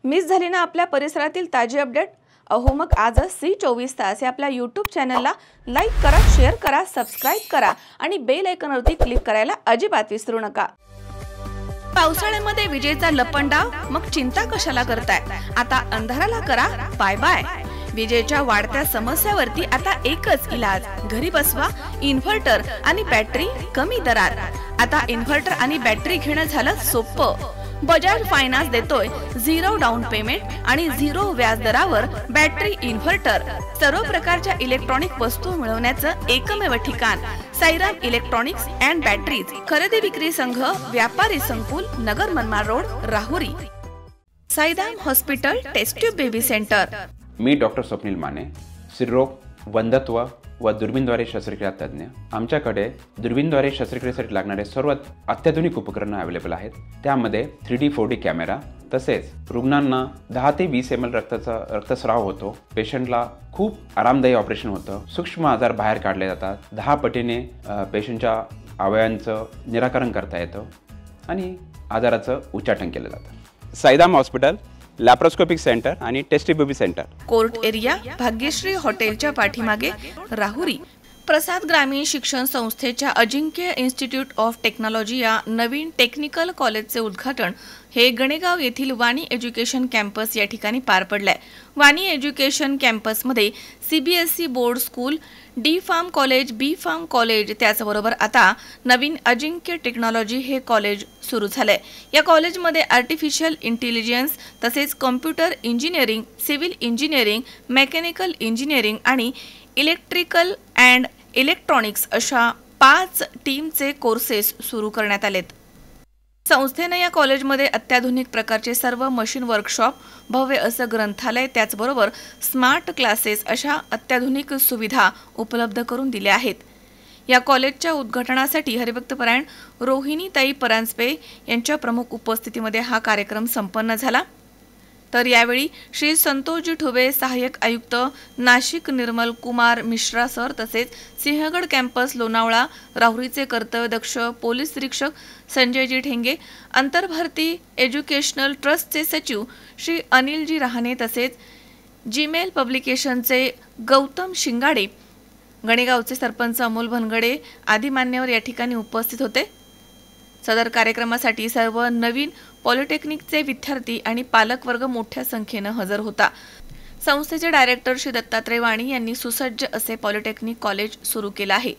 Miss झाली ना आपल्या परिसरातील ताजी अपडेट? अहो मग आजच C24 तास या आपल्या YouTube चॅनलला लाईक करा, शेअर करा, सबस्क्राइब करा आणि बेल आयकॉनवरती क्लिक करायला अजिबात विसरू नका। पावसाळ्यामध्ये विजेचा लपंडाव, मग चिंता कशाला करताय? आता अंधाराला करा बाय बाय। विजेच्या वाढत्या समस्यावरती आता एकच इलाज, घरी बसवा इन्व्हर्टर आणि बॅटरी कमी दरात। आता इन्व्हर्टर आणि बॅटरी घेणं झालं सोपं। बजाज फायनान्स देतोय 0 डाऊन पेमेंट आणि 0 व्याज दरावर बॅटरी इन्व्हर्टर। सर्व प्रकारच्या इलेक्ट्रॉनिक वस्तू मिळवण्याचं एकमेव ठिकाण साईराम इलेक्ट्रॉनिक्स अँड बॅटरीज, खरेदी विक्री संघ, व्यापारी संकुल, नगर Manmad road, Rahuri. Sairam hospital test tube baby centre. मी डॉक्टर स्वप्नील माने, स्त्रीरोग, वंध्यत्व व दुर्बीणद्वारे शस्त्रक्रिया तज्ञ। आमच्याकडे दुर्बीणद्वारे शस्त्रक्रियेसाठी लागणारे सर्व अत्याधुनिक उपकरणं अवेलेबल आहेत। त्यामध्ये 3D 4D कॅमेरा, तसेच रुग्णांना 10 ते 20 ml रक्तस्राव होतो। पेशंटला खूप आरामदायी ऑपरेशन होतं। सूक्ष्म आजार बाहेर काढले जातात। 10 पटीने पेशंटच्या अवयवांचं निराकरण करता येतं आणि आजाराचं उच्चाटन केलं जातं। साईराम हॉस्पिटल, लॅप्रोस्कोपिक सेंटर आणि test baby centre, court area, Bhagyashree हॉटेलच्या पाठीमागे, राहुरी। प्रसाद ग्रामीण शिक्षण संस्थेच्या अजिंक्य इन्स्टिट्यूट ऑफ टेक्नॉलॉजी या नवीन टेक्निकल कॉलेजचे उद्घाटन हे गणेगाव येथील वाणी एज्युकेशन कॅम्पस या ठिकाणी पार पडले। वाणी एज्युकेशन कॅम्पसमध्ये CBSE board school, D pharm college, B pharm college, त्याचबरोबर आता नवीन अजिंक्य टेक्नॉलॉजी हे कॉलेज सुरू झाले। या कॉलेजमध्ये आर्टिफिशियल इंटेलिजन्स तसेच computer engineering, civil engineering, mechanical engineering आणि इलेक्ट्रिकल अँड इलेक्ट्रॉनिक्स अशा 5 टीमचे कोर्सेस सुरू करण्यात आलेत। संस्थेने या कॉलेजमध्ये अत्याधुनिक प्रकारचे सर्व मशीन वर्कशॉप, भव्य असं ग्रंथालय, त्याचबरोबर स्मार्ट क्लासेस अशा अत्याधुनिक सुविधा उपलब्ध करून दिल्या आहेत। या कॉलेजच्या उद्घाटनासाठी हरिभक्तपरायण रोहिणीताई परांजपे यांच्या प्रमुख उपस्थितीमध्ये हा कार्यक्रम संपन्न झाला। तर यावेळी श्री संतोषजी ठुबे, सहाय्यक आयुक्त नाशिक, निर्मल कुमार मिश्रा सर, तसेच सिंहगड कॅम्पस लोणावळा, राहुरीचे कर्तव्यदक्ष पोलीस निरीक्षक संजयजी ठेंगे, अंतर्भारती एज्युकेशनल ट्रस्टचे सचिव श्री अनिलजी रहाणे, तसेच जीमेल पब्लिकेशनचे गौतम शिंगाडे, गणेगावचे सरपंच अमोल भनगडे आदी मान्यवर या ठिकाणी उपस्थित होते। सदर कार्यक्रमासाठी सर्व नवीन पॉलिटेक्निकचे विद्यार्थी आणि पालक वर्ग मोठ्या संख्येने हजर होता। संस्थेचे डायरेक्टर श्री दत्तात्रय वाणी यांनी सुसज्ज असे पॉलिटेक्निक कॉलेज सुरू केले आहे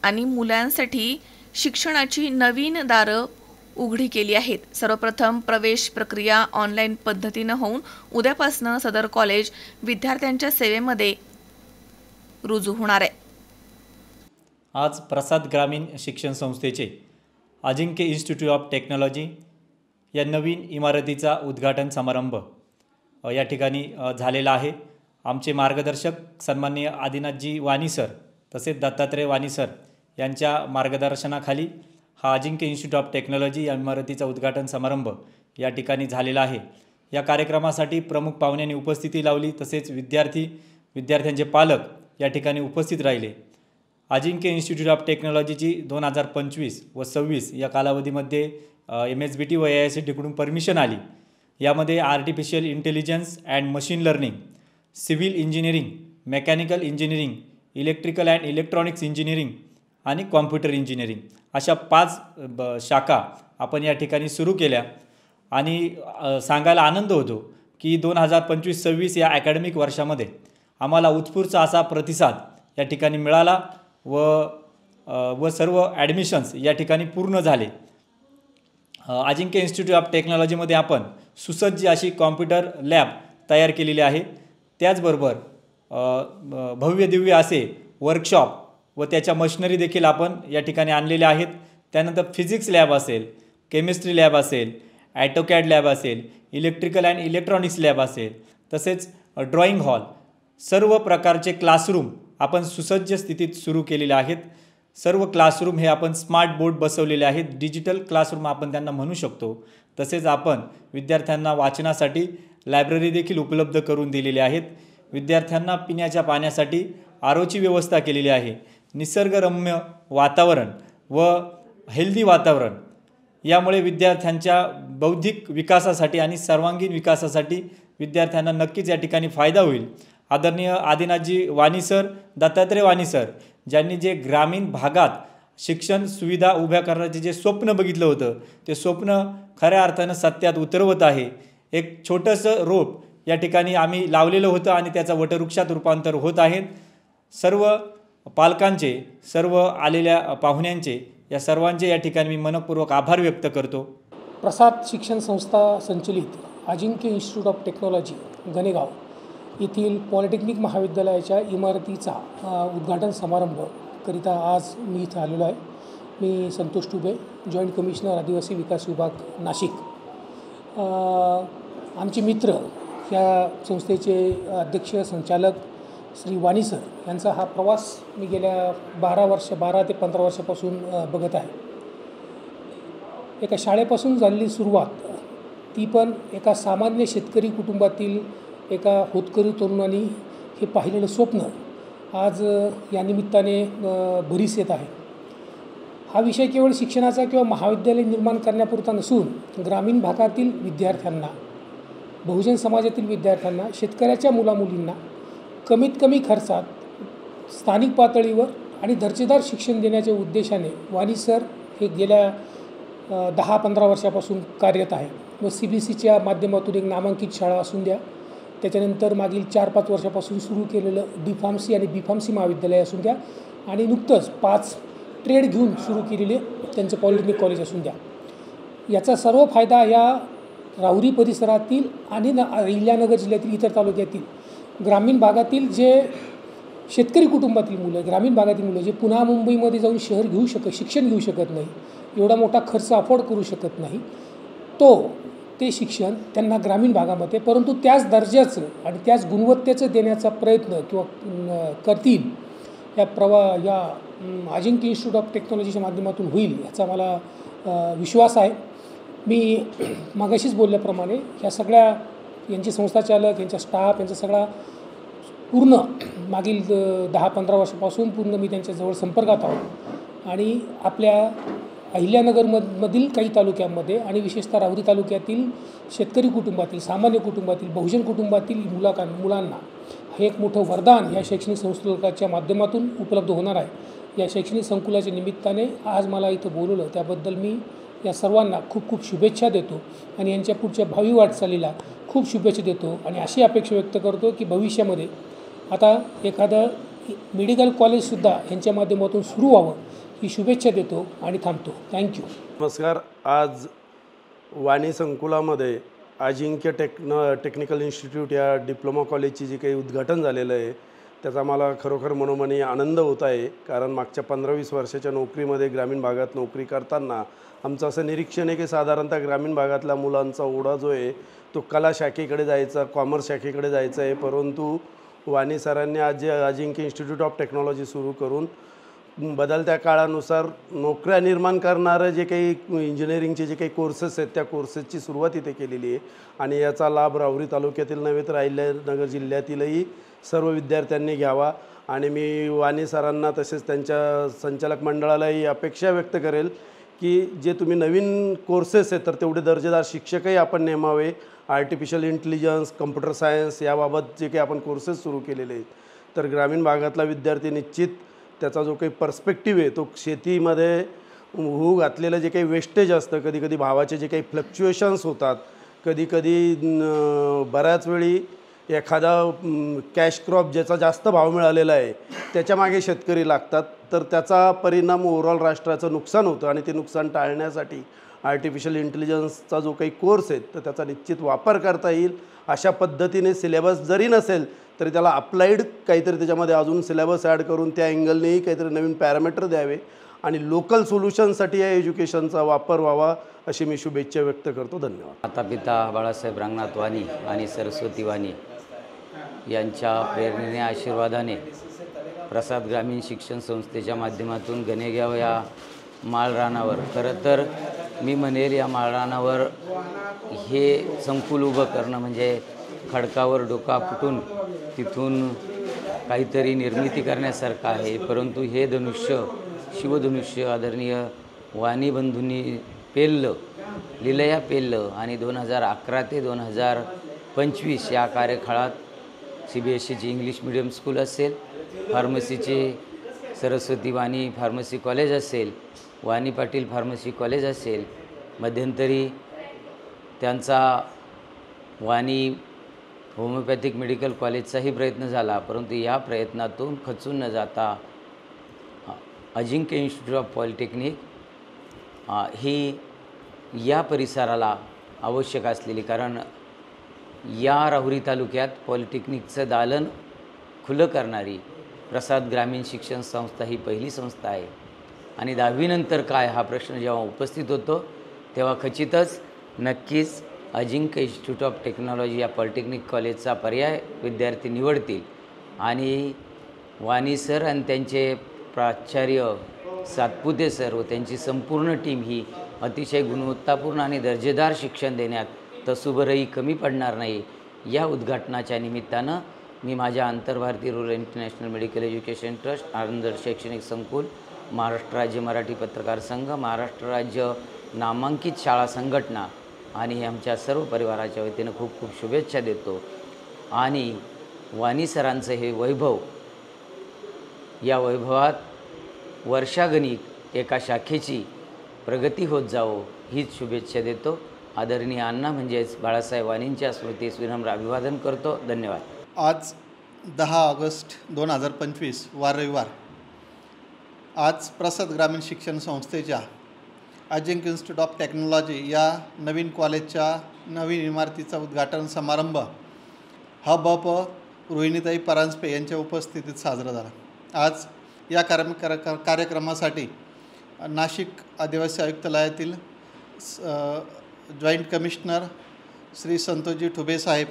आणि मुलांसाठी शिक्षणाची नवीन दारं उघडी केली आहेत। सर्वप्रथम प्रवेश प्रक्रिया ऑनलाईन पद्धतीने होऊन उद्यापासून सदर कॉलेज विद्यार्थ्यांच्या सेवेमध्ये रुजू होणार आहे। आज प्रसाद ग्रामीण शिक्षण संस्थेचे अजिंक्य इन्स्टिट्यूट ऑफ टेक्नॉलॉजी या नवीन इमारतीचा उद्घाटन समारंभ या ठिकाणी झालेला आहे। आमचे मार्गदर्शक सन्माननीय आदिनाथजी वाणी सर तसेच दत्तात्रय वाणी सर यांच्या मार्गदर्शनाखाली हा अजिंक्य इन्स्टिट्यूट ऑफ टेक्नॉलॉजी या इमारतीचा उद्घाटन समारंभ या ठिकाणी झालेला आहे। या कार्यक्रमासाठी प्रमुख पाहुण्यांनी उपस्थिती लावली, तसेच विद्यार्थ्यांचे पालक या ठिकाणी उपस्थित राहिले। अजिंक्य इन्स्टिट्यूट ऑफ टेक्नॉलॉजीची 2025 व 26 या कालावधीमध्ये MSBT व AICTE कडून परमिशन आली। यामध्ये artificial intelligence and machine learning, civil engineering, mechanical engineering, electrical and electronics engineering आणि कॉम्प्युटर इंजिनिअरिंग अशा 5 शाखा आपण या ठिकाणी सुरू केल्या आणि सांगायला आनंद होतो की 2025-26 या अकॅडमिक वर्षामध्ये आम्हाला उत्स्फूर्त असा प्रतिसाद या ठिकाणी मिळाला व सर्व ॲडमिशन्स या ठिकाणी पूर्ण झाले। अजिंक्य इन्स्टिट्यूट ऑफ टेक्नॉलॉजीमध्ये आपण सुसज्ज अशी कॉम्प्युटर लॅब तयार केलेली आहे। त्याचबरोबर भव्य दिव्य असे वर्कशॉप व त्याच्या मशिनरी देखील आपण या ठिकाणी आणलेल्या आहेत। त्यानंतर फिजिक्स लॅब असेल, केमिस्ट्री लॅब असेल, ॲटोकॅड लॅब असेल, इलेक्ट्रिकल अँड इलेक्ट्रॉनिक्स लॅब असेल, तसेच ड्रॉइंग हॉल, सर्व प्रकारचे क्लासरूम आपण सुसज्ज स्थितीत सुरू केलेले आहेत। सर्व क्लासरूम हे आपण स्मार्ट बोर्ड बसवलेले आहेत, डिजिटल क्लासरूम आपण त्यांना म्हणू शकतो। तसेच आपण विद्यार्थ्यांना वाचनासाठी लायब्ररी देखील उपलब्ध करून दिलेली आहेत। विद्यार्थ्यांना पिण्याच्या पाण्यासाठी ROची व्यवस्था केलेली आहे। निसर्गरम्य वातावरण व हेल्दी वातावरण यामुळे विद्यार्थ्यांच्या बौद्धिक विकासासाठी आणि सर्वांगीण विकासासाठी विद्यार्थ्यांना नक्कीच या ठिकाणी फायदा होईल. आदरणीय आदिनाथजी वाणी सर, दत्तात्रय वाणी सर, ज्यांनी जे ग्रामीण भागात शिक्षण सुविधा उभ्या करण्याचे जे स्वप्न बघितलं होतं ते स्वप्न खऱ्या अर्थानं सत्यात उतरवत आहे. एक छोटंसं रोप या ठिकाणी आम्ही लावलेलं होतं आणि त्याचा वटवृक्षात रूपांतर होत आहे. सर्व पालकांचे, सर्व आलेल्या पाहुण्यांचे, या सर्वांचे या ठिकाणी मी मनपूर्वक आभार व्यक्त करतो. प्रसाद शिक्षण संस्था संचलित अजिंक्य इन्स्टिट्यूट ऑफ टेक्नॉलॉजी गणेगाव येथील पॉलिटेक्निक महाविद्यालयाच्या इमारतीचा उद्घाटन समारंभ करिता आज मी इथं आलेलो आहे. मी संतोष टुबे, जॉईंट कमिशनर आदिवासी विकास विभाग नाशिक. आमचे मित्र या संस्थेचे अध्यक्ष संचालक श्री वाणी सर यांचा हा प्रवास मी गेल्या 12 ते 15 वर्षापासून बघत आहे. एका शाळेपासून झालेली सुरुवात, ती पण एका सामान्य शेतकरी कुटुंबातील एका होतकरू तरुणांनी हे पाहिलेलं स्वप्न आज या निमित्ताने भरीस येत आहे. हा विषय केवळ शिक्षणाचा किंवा महाविद्यालय निर्माण करण्यापुरता नसून ग्रामीण भागातील विद्यार्थ्यांना, बहुजन समाजातील विद्यार्थ्यांना, शेतकऱ्याच्या मुलामुलींना कमीत कमी खर्चात स्थानिक पातळीवर आणि दर्जेदार शिक्षण देण्याच्या उद्देशाने वाणी सर हे गेल्या 10-15 वर्षापासून कार्यरत आहे. व CBSEच्या माध्यमातून एक नामांकित शाळा असून द्या, त्याच्यानंतर मागील 4-5 वर्षापासून सुरू केलेलं D.Pharmacy आणि B.Pharmacy महाविद्यालय असून द्या, आणि नुकतंच 5 ट्रेड घेऊन सुरू केलेले त्यांचं पॉलिटेक्निक कॉलेज असून द्या. याचा सर्व फायदा या राहुरी परिसरातील आणि अहिल्यानगर जिल्ह्यातील इतर तालुक्यातील ग्रामीण भागातील जे शेतकरी कुटुंबातील मुलं, ग्रामीण भागातील मुलं जे पुन्हा मुंबईमध्ये जाऊन शिक्षण घेऊ शकत नाही, एवढा मोठा खर्च अफोर्ड करू शकत नाही, ते शिक्षण त्यांना ग्रामीण भागामध्ये परंतु त्याच दर्जाचं आणि त्याच गुणवत्तेचं देण्याचा प्रयत्न किंवा करतील या अजिंक्य इन्स्टिट्यूट ऑफ टेक्नॉलॉजीच्या माध्यमातून होईल याचा मला विश्वास आहे. मी मागाशीच बोलल्याप्रमाणे या सगळ्या यांचे संस्थाचालक, यांचा स्टाफ, यांचा सगळा पूर्ण मागील 10-15 वर्षापासून पूर्ण मी त्यांच्याजवळ संपर्कात आहोत. आणि आपल्या अहिल्यानगरमधील काही तालुक्यांमध्ये आणि विशेषतः राहुरी तालुक्यातील शेतकरी कुटुंबातील, सामान्य कुटुंबातील, बहुजन कुटुंबातील मुलांना हे एक मोठं वरदान या शैक्षणिक संकुलाच्या माध्यमातून उपलब्ध होणार आहे. या शैक्षणिक संकुलाच्या निमित्ताने आज मला इथं बोलवलं त्याबद्दल मी या सर्वांना खूप खूप शुभेच्छा देतो आणि यांच्या पुढच्या भावी वाटचालीला खूप शुभेच्छा देतो. आणि अशी अपेक्षा व्यक्त करतो की भविष्यामध्ये आता एखादं मेडिकल कॉलेजसुद्धा यांच्या माध्यमातून सुरू व्हावं ही शुभेच्छा देतो आणि थांबतो. थँक्यू. नमस्कार. आज वाणी संकुलामध्ये अजिंक्य टेक्निकल इन्स्टिट्यूट या डिप्लोमा कॉलेजची जी काही उद्घाटन झालेलं आहे त्याचा मला खरोखर मनोमनी आनंद होत आहे. कारण मागच्या 15-20 वर्षाच्या नोकरीमध्ये ग्रामीण भागात नोकरी करताना आमचं असं निरीक्षण आहे की साधारणतः ग्रामीण भागातल्या मुलांचा ओढा जो आहे तो कला शाखेकडे जायचा, कॉमर्स शाखेकडे जायचा आहे. परंतु वाणी सरांनी आज जे अजिंक्य इन्स्टिट्यूट ऑफ टेक्नॉलॉजी सुरू करून बदलत्या काळानुसार नोकऱ्या निर्माण करणारं जे काही इंजिनिअरिंगचे जे काही कोर्सेस आहेत त्या कोर्सेसची सुरुवात इथे केलेली आहे. आणि याचा लाभ राहुरी तालुक्यातील नव्हे तर अहिल्यानगर जिल्ह्यातीलही सर्व विद्यार्थ्यांनी घ्यावा. आणि मी वाणी सरांना तसेच त्यांच्या संचालक मंडळालाही अपेक्षा व्यक्त करेल की जे तुम्ही नवीन कोर्सेस आहेत तर तेवढे दर्जेदार शिक्षकही आपण नेमावे. आर्टिफिशियल इंटेलिजन्स, कम्प्युटर सायन्स याबाबत जे काही आपण कोर्सेस सुरू केलेले आहेत तर ग्रामीण भागातला विद्यार्थी निश्चित त्याचा जो काही पर्स्पेक्टिव्ह आहे तो शेतीमध्ये होऊ घातलेलं जे काही वेस्टेज असतं, कधीकधी भावाचे जे काही फ्लक्च्युएशन्स होतात, कधीकधी बऱ्याच वेळी एखादा कॅश क्रॉप ज्याचा जास्त भाव मिळालेला आहे त्याच्यामागे शेतकरी लागतात तर त्याचा परिणाम ओव्हरऑल राष्ट्राचं नुकसान होतं. आणि ते नुकसान टाळण्यासाठी आर्टिफिशियल इंटेलिजन्सचा जो काही कोर्स आहे तर त्याचा निश्चित वापर करता येईल. अशा पद्धतीने सिलेबस जरी नसेल तरी त्याला अप्लाइड काहीतरी त्याच्यामध्ये अजून सिलेबस ॲड करून त्या अँगलनेही काहीतरी नवीन पॅरामीटर द्यावे आणि लोकल सोल्युशनसाठी या एज्युकेशनचा वापर व्हावा अशी मी शुभेच्छा व्यक्त करतो. धन्यवाद. माता पिता बाळासाहेब रंगनाथ वाणी आणि सरस्वती वाणी यांच्या प्रेरणेने, आशीर्वादाने प्रसाद ग्रामीण शिक्षण संस्थेच्या माध्यमातून गणेगाव या माळरानावर, खरं तर मी म्हणेल या माळरानावर हे संकुल उभं करणं म्हणजे खडकावर डोका फुटून तिथून काहीतरी निर्मिती करण्यासारखं आहे. परंतु हे धनुष्य, शिवधनुष्य आदरणीय वाणी बंधूंनी पेल्ल लीलया पेल्ल आणि 2011 ते 2025 या कार्यकाळात CBSEची इंग्लिश मीडियम स्कूल असेल, फार्मसीचे सरस्वती वाणी फार्मसी कॉलेज असेल, वाणी पाटील फार्मसी कॉलेज असेल, मध्यंतरी त्यांचा वाणी होमिओपॅथिक मेडिकल कॉलेजचाही प्रयत्न झाला, परंतु या प्रयत्नातून खचून न जाता अजिंक्य इन्स्टिट्यूट ऑफ पॉलिटेक्निक ही या परिसराला आवश्यक असलेली, कारण या राहुरी तालुक्यात पॉलिटेक्निकचं दालन खुलं करणारी प्रसाद ग्रामीण शिक्षण संस्था ही पहिली संस्था आहे. आणि 10वी नंतर काय हा प्रश्न जेव्हा उपस्थित होतो तेव्हा खचितच नक्कीच अजिंक्य इन्स्टिट्यूट ऑफ टेक्नॉलॉजी या पॉलिटेक्निक कॉलेजचा पर्याय विद्यार्थी निवडतील. आणि वाणी सर आणि त्यांचे प्राचार्य सातपुते सर व त्यांची संपूर्ण टीम ही अतिशय गुणवत्तापूर्ण आणि दर्जेदार शिक्षण देण्यात तसूभरही कमी पडणार नाही. या उद्घाटनाच्या निमित्तानं मी माझ्या आंतरभारतीय rural international medical education trust, Anand शैक्षणिक संकुल, महाराष्ट्र राज्य मराठी पत्रकार संघ, महाराष्ट्र राज्य नामांकित शाळा संघटना आणि आमच्या सर्व परिवाराच्या वतीनं खूप खूप शुभेच्छा देतो. आणि वाणी सरांचं हे वैभव, या वैभवात वर्षागणिक एका शाखेची प्रगती होत जावो हीच शुभेच्छा देतो. आदरणीय अण्णा म्हणजेच बाळासाहेब वाणींच्या स्मृतीस विनम्र अभिवादन करतो. धन्यवाद. आज 10 ऑगस्ट 2025 वार रविवार आज प्रसाद ग्रामीण शिक्षण संस्थेच्या अजिंक्य इन्स्टिट्यूट ऑफ टेक्नॉलॉजी या नवीन कॉलेजच्या नवीन इमारतीचा उद्घाटन समारंभ हब रोहिणीताई परांजपे यांच्या उपस्थितीत साजरा झाला. आज या कार्यक्रमासाठी नाशिक आदिवासी आयुक्तालयातील जॉईंट कमिशनर श्री संतोषजी ठुबे साहेब,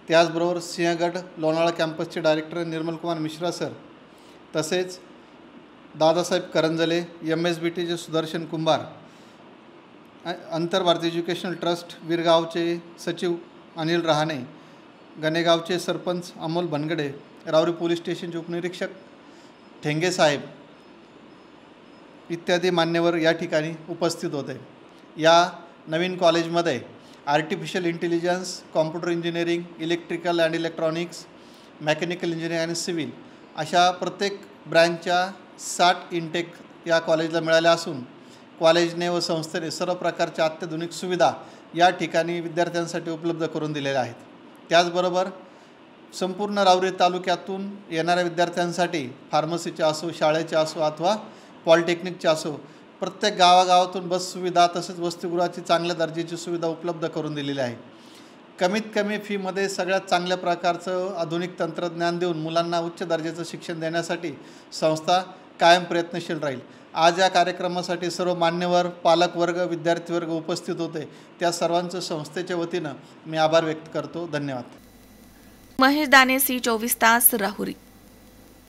त्याचबरोबर सिंहगड लोणावळा कॅम्पसचे डायरेक्टर निर्मलकुमार मिश्रा सर, तसेच दादासाहेब करंजले, MSBTचे सुदर्शन कुंभार, आंतरभारतीय एज्युकेशनल ट्रस्ट विरगावचे सचिव अनिल रहाणे, गणेगावचे सरपंच अमोल बनगडे, रावरी पोलीस स्टेशनचे उपनिरीक्षक ठेंगे साहेब इत्यादी मान्यवर या ठिकाणी उपस्थित होते. या नवीन कॉलेजमध्ये artificial intelligence, computer engineering, electrical and electronics, mechanical engineering आणि सिव्हिल अशा प्रत्येक ब्रँचच्या 60 इंटेक या कॉलेजला मिळाल्या असून कॉलेजने व संस्थेने सर्व प्रकारच्या अत्याधुनिक सुविधा या ठिकाणी विद्यार्थ्यांसाठी उपलब्ध करून दिलेल्या आहेत. त्याचबरोबर संपूर्ण राहुरी तालुक्यातून येणाऱ्या विद्यार्थ्यांसाठी फार्मसीचे असो, शाळेचे असो अथवा पॉलिटेक्निकचे असो, प्रत्येक गावागावातून बस सुविधा तसेच वसतिगृहाची चांगल्या दर्जाची सुविधा उपलब्ध करून दिलेली आहे. कमीत कमी फीमध्ये सगळ्यात चांगल्या प्रकारचं आधुनिक तंत्रज्ञान देऊन मुलांना उच्च दर्जाचं शिक्षण देण्यासाठी संस्था कायम प्रयत्नशील राहील. आज या कार्यक्रमासाठी सर्व मान्यवर, पालकवर्ग, विद्यार्थीवर्ग उपस्थित होते. त्या सर्वांचं संस्थेच्या वतीनं मी आभार व्यक्त करतो. धन्यवाद. महेश दाने, C24 तास, राहुरी.